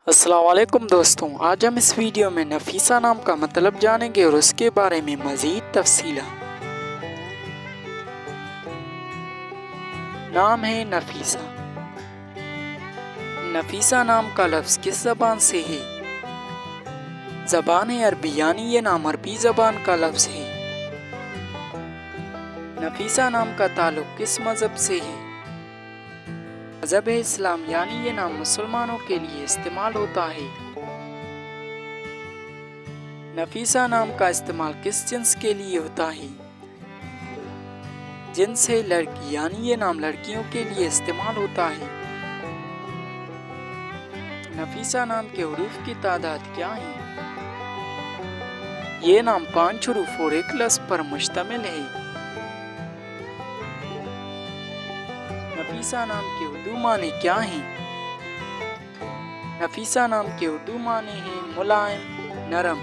السلام علیکم دوستوں، آج ہم اس ویڈیو میں نفیسہ نام کا مطلب جانیں گے اور اس کے بارے میں مزید تفصیلات۔ نام ہے نفیسہ۔ نفیسہ نام کا لفظ کس زبان سے ہے؟ زبان عربی، یعنی یہ نام عربی زبان کا لفظ ہے۔ نفیسہ نام کا تعلق کس مذہب سے ہے؟ مذہب اسلام، یعنی یہ نام مسلمانوں کے لیے استعمال ہوتا ہے۔ نفیسہ نام کا استعمال کس جنس کے لیے ہوتا ہے؟ جنس ہے لڑکی، یعنی یہ نام لڑکیوں کے لیے استعمال ہوتا ہے۔ نفیسہ نام کے حروف کی تعداد کیا ہے؟ یہ نام 5 حروف اور 1 لفظ پر مشتمل ہے۔ نفیسہ نام کے اردو معنی کیا ہیں؟ نفیسہ نام کے اردو معنی ہیں ملائم، نرم،